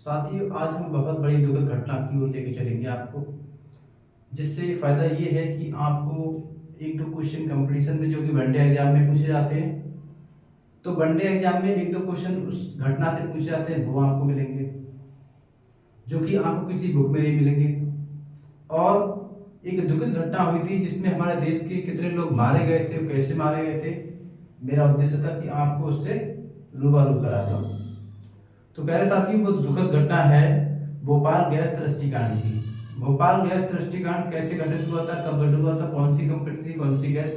साथियों, आज हम बहुत बड़ी दुखद घटना की ओर लेके चलेंगे आपको, जिससे फायदा ये है कि आपको एक दो क्वेश्चन कंपटीशन में जो कि वनडे एग्जाम में पूछे जाते हैं, तो वनडे एग्जाम में एक दो क्वेश्चन उस घटना से पूछे जाते हैं, वो आपको मिलेंगे जो कि आपको किसी बुक में नहीं मिलेंगे। और एक दुखद घटना हुई थी जिसमें हमारे देश के कितने लोग मारे गए थे, कैसे मारे गए थे। मेरा उद्देश्य था कि आपको उससे रूबरू करा दूं। तो प्यारे साथियों, वो दुखद घटना है भोपाल गैस तृष्टिकांड की। भोपाल गैस तृष्टिकांड कैसे घटित हुआ था, कब घटित हुआ था, कौन सी कंपनी थी, कौन सी गैस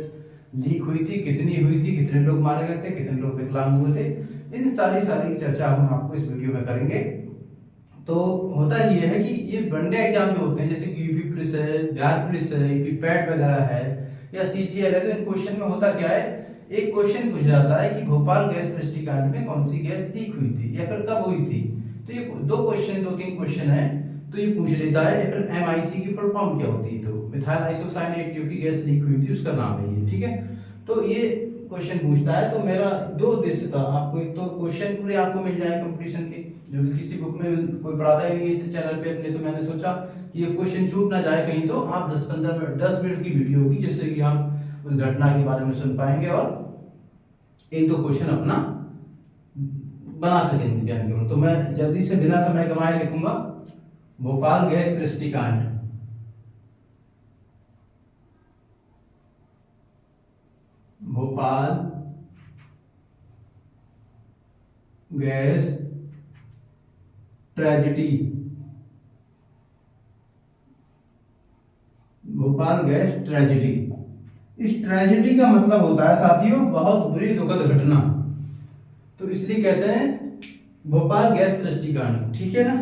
लीक हुई थी, कितनी हुई थी, कितने लोग मारे गए थे, कितने लोग विकलांग हुए थे, इन सारी चर्चा हम आपको इस वीडियो में करेंगे। तो होता ये है कि ये वनडे एग्जाम जो होते हैं, जैसे कि यूपी पुलिस है, बिहार पुलिस है, यूपी पैट वगैरह है या सीजीएल है, तो इन क्वेश्चन में होता क्या है, एक क्वेश्चन पूछा जाता है कि भोपाल गैस तृष्टिकांड में कौन सी गैस लीक हुई थी या फिर कब हुई थी। तो ये दो तीन क्वेश्चन है, तो ये पूछ लेता है। या फिर एमआईसी की फुल फॉर्म क्या होती है, तो मिथाइल आइसोसाइनेट जो कि गैस लीक हुई थी उसका नाम है ये, ठीक है। तो ये क्वेश्चन पूछता है। तो मेरा दो उद्देश्य था, आपको एक तो क्वेश्चन पूरे आपको मिल जाए कंपटीशन के, जो कि किसी बुक में कोई पढ़ाता ही नहीं है चैनल पे अपने। तो मैंने सोचा कि ये क्वेश्चन छूट ना जाए कहीं, तो आप 10 मिनट की वीडियो होगी जिससे कि आप उस घटना के बारे में सुन पाएंगे और एक दो क्वेश्चन अपना बना सकेंगे ज्ञान केवल। तो मैं जल्दी से बिना समय गंवाए लिखूंगा भोपाल गैस तृष्टिकांड। Bhopal gas tragedy. Bhopal gas tragedy, इस ट्रेजेडी का मतलब होता है साथियों बहुत बुरी दुखद घटना, तो इसलिए कहते हैं भोपाल गैस तृष्टिकांड, ठीक है ना।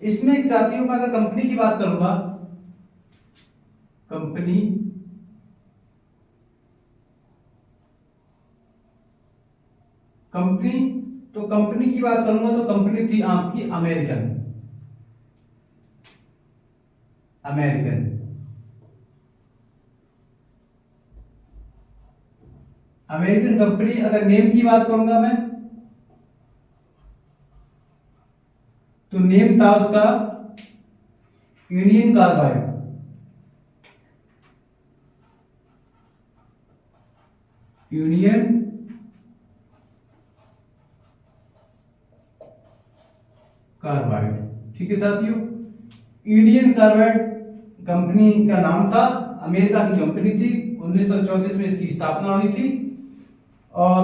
इसमें साथियों मैं अगर कंपनी की बात करूंगा, कंपनी कंपनी तो कंपनी की बात करूंगा तो कंपनी थी आपकी अमेरिकन। American American company. अगर नेम की बात करूंगा मैं, तो नेम था उसका यूनियन कार्बाइड। यूनियन कार्बाइड, ठीक है साथियों। यूनियन कार्बाइड कंपनी का नाम था, अमेरिका की कंपनी थी। 1934 में इसकी स्थापना हुई थी। और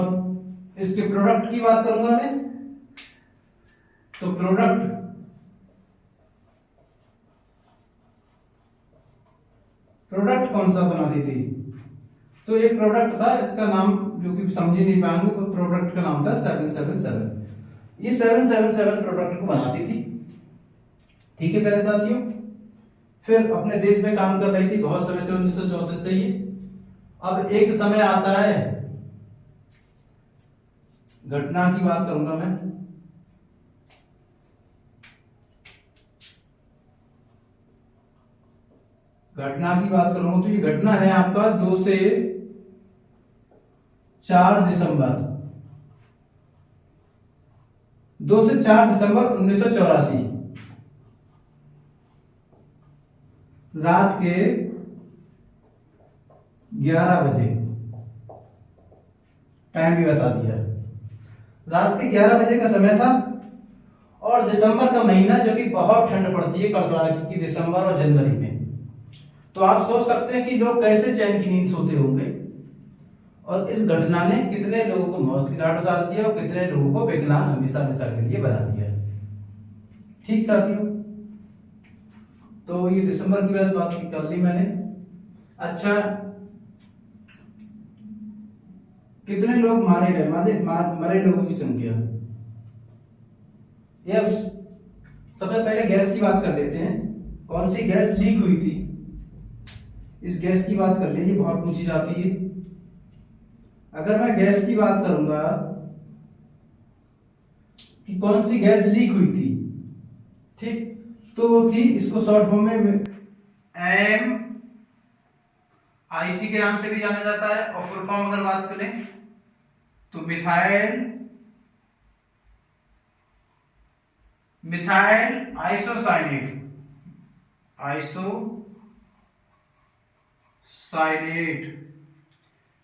इसके प्रोडक्ट की बात करूंगा मैं, तो प्रोडक्ट कौन सा बनाती थी, तो एक प्रोडक्ट था, इसका नाम जो कि समझ ही नहीं पाएंगे, तो प्रोडक्ट का नाम था 777। ये 777 प्रोडक्ट को बनाती थी, ठीक है प्यारे साथियों। फिर अपने देश में काम कर रही थी बहुत समय से, 1934 से ये। अब एक समय आता है, घटना की बात करूंगा मैं, घटना की बात करूंगा तो ये घटना है आपका 2 से 4 दिसंबर 1984, रात के 11 बजे। टाइम भी बता दिया, रात के 11 बजे का समय था। और दिसंबर का महीना, जो कि बहुत ठंड पड़ती है कड़कड़ाकी की दिसंबर और जनवरी में। तो आप सोच सकते हैं कि लोग कैसे चैन की नींद सोते होंगे। और इस घटना ने कितने लोगों को मौत की घाट उतार दिया और कितने लोगों को विकलांग हमेशा हमेशा के लिए बना दिया, ठीक साथियों। तो ये दिसंबर की बात कर ली मैंने। अच्छा, कितने लोग मारे गए, मरे लोगों की संख्या, या सबसे पहले गैस की बात कर लेते हैं। कौन सी गैस लीक हुई थी, इस गैस की बात कर लीजिए, बहुत पूछी जाती है। अगर मैं गैस की बात करूंगा कि कौन सी गैस लीक हुई थी, ठीक, तो वो थी, इसको शॉर्ट फॉर्म में एम आईसी के नाम से भी जाना जाता है। और फुल फॉर्म अगर बात करें तो methyl methyl isocyanate, isocyanate,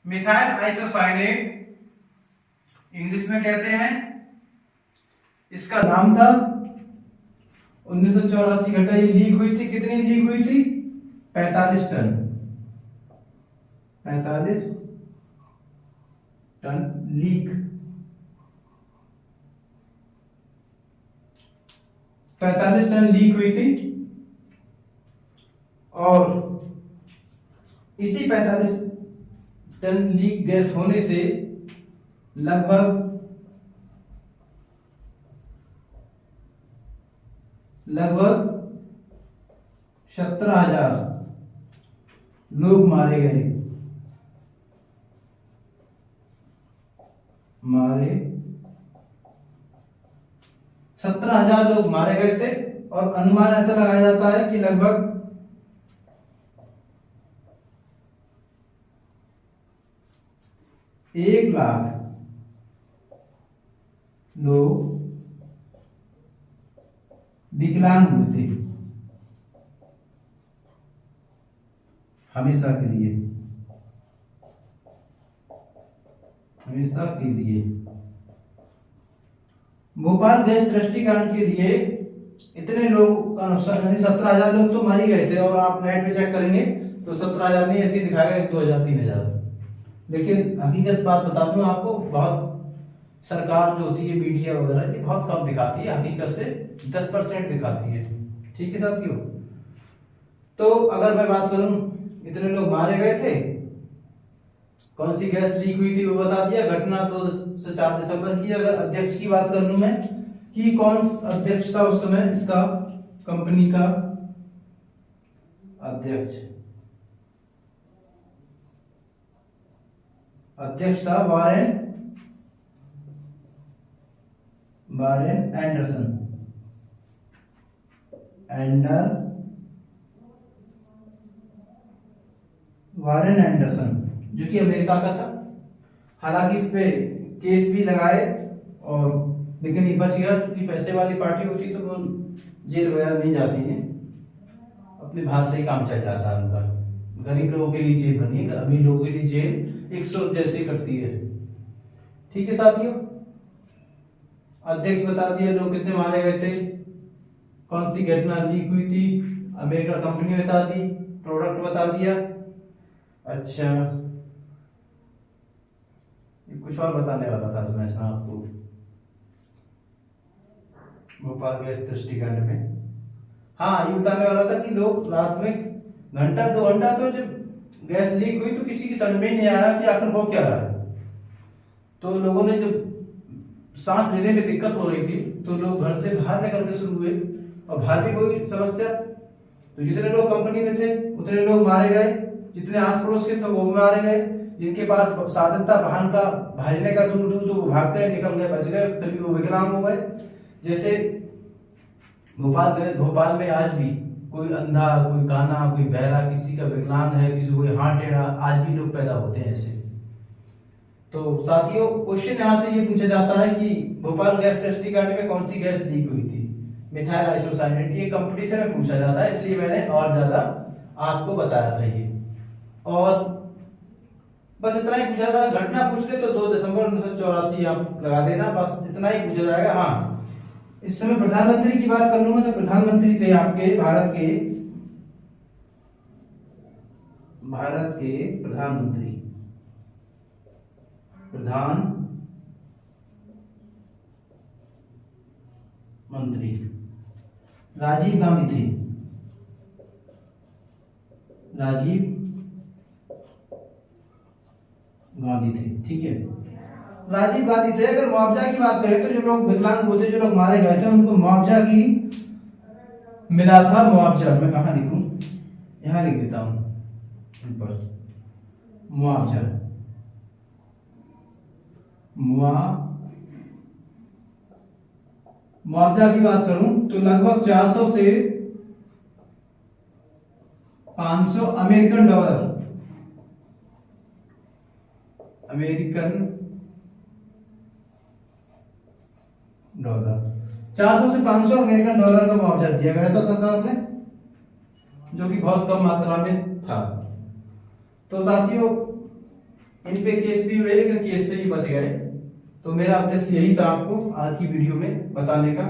methyl isocyanate English में कहते हैं। इसका नाम था 1984 घटना ये लीक हुई थी। कितनी लीक हुई थी? 45 ton, 45 ton leak, 45 ton leak हुई थी। और इसी 45 टन लीक गैस होने से लगभग 17,000 लोग मारे गए, 17,000 लोग मारे गए थे। और अनुमान ऐसा लगाया जाता है कि लगभग 1,00,000 लोग विकलांग हुए थे हमेशा के लिए, हमेशा के लिए। भोपाल गैस ट्रस्टीकरण के लिए इतने लोग का नुकसान, यानी 17,000 लोग तो मार ही गए थे। और आप नेट पे चेक करेंगे तो 17,000 नहीं, ऐसे दिखाएगा 2,000 3,000। लेकिन हकीकत बात बता दूं आपको, बहुत सरकार जो होती है मीडिया वगैरह ये बहुत कम दिखाती है, हकीकत से 10% दिखाती है। ठीक है साथियों, तो अगर मैं बात करूं इतने लोग मारे गए थे, कौन सी गैस लीक हुई थी वो बता दिया। घटना 2 से 4 दिसंबर की। अगर अध्यक्ष की बात कर लूं मैं कि कौन अध्यक्ष था उस समय, इसका कंपनी का अध्यक्ष, अध्यक्ष था वारेन एंडरसन, वारेन एंडरसन, जो कि अमेरिका का था। हालांकि इस पे केस भी लगाए और लेकिन ये बच गया, क्योंकि पैसे वाली पार्टी होती तो वो जेल वगैरह नहीं जाती है, अपने बाहर से ही काम चल जाता है उनका। गरीब लोगों के लिए जेल बनी है, अमीर लोगों के लिए जेल 100 जैसे करती है। ठीक है साथियों, अध्यक्ष बता दिया, लोग कितने मारे गए थे, कौन सी घटना लीक हुई थी, अमेरिका कंपनी बता दी, प्रोडक्ट बता दिया। अच्छा, कुछ और बताने वाला था मैं इसमें आपको भोपाल गैस ट्रस्टीकरण में। हाँ, ये बताने वाला था कि लोग रात में घंटा 2 घंटा तो जब गैस लीक हुई तो किसी की समझ में ही नहीं आया कि आखिर हो क्या रहा है। तो लोगों ने जब सांस लेने में दिक्कत हो रही थी तो लोग घर से बाहर निकलने शुरू हुए, और बाहर भी कोई समस्या, तो जितने लोग कंपनी में थे उतने लोग मारे गए, जितने आस पड़ोस के थे वो मारे गए, जिनके पास साधन था वाहन का भाजने का दूर दूर तो वो भाग गए, निकल गए, बच गए, फिर भी वो विकलांग हो गए। जैसे भोपाल में आज भी कोई अंधा, कोई काना, कोई बहरा, किसी का विकलांग है, किसी को हाथ टेढ़ा, आज भी लोग पैदा होते हैं ऐसे। तो साथियों, क्वेश्चन यहाँ से ये पूछा जाता है कि भोपाल गैस ट्रस्टीकरण में कौन सी गैस लीक हुई थी? Methyl isocyanate. ये कंपटीशन में पूछा जाता है, इसलिए मैंने और ज्यादा आपको बताया था ये। और बस इतना ही पूछा था, घटना पूछ ले तो 2 दिसंबर 1984 आप लगा देना, बस इतना ही पूछा जाएगा। हाँ, इस समय प्रधानमंत्री की बात कर लूंगा तो प्रधानमंत्री थे आपके भारत के प्रधानमंत्री राजीव गांधी थे, राजीव गांधी थे। ठीक है, राजीव गांधी थे। अगर मुआवजा की बात करें तो जो लोग विकलांग होते, जो लोग मारे गए थे, उनको मुआवजा की मिला था। मुआवजा मैं कहाँ लिखूं, यहाँ लिख देता हूं ऊपर, मुआवजा, मुआवजा की बात करूं तो लगभग 400 से 500 अमेरिकन डॉलर, 400 से 500 अमेरिकन डॉलर का मुआवजा दिया गया था सरकार ने, जो कि बहुत कम मात्रा में था। तो साथियों, इन पे केस भी हुए लेकिन केस से ही बच गए। तो मेरा उद्देश्य यही था आपको आज की वीडियो में बताने का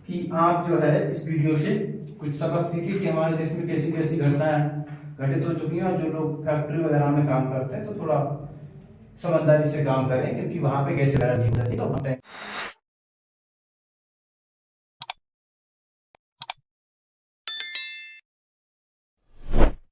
कि आप जो है इस वीडियो से कुछ सबक सीखे कि हमारे देश में कैसी कैसी घटनाएं घटित हो चुकी हैं, और जो लोग फैक्ट्री वगैरह में काम करते हैं तो थोड़ा समझदारी से काम करें, क्योंकि वहां पे गैस वगैरह नहीं हो जाती। तो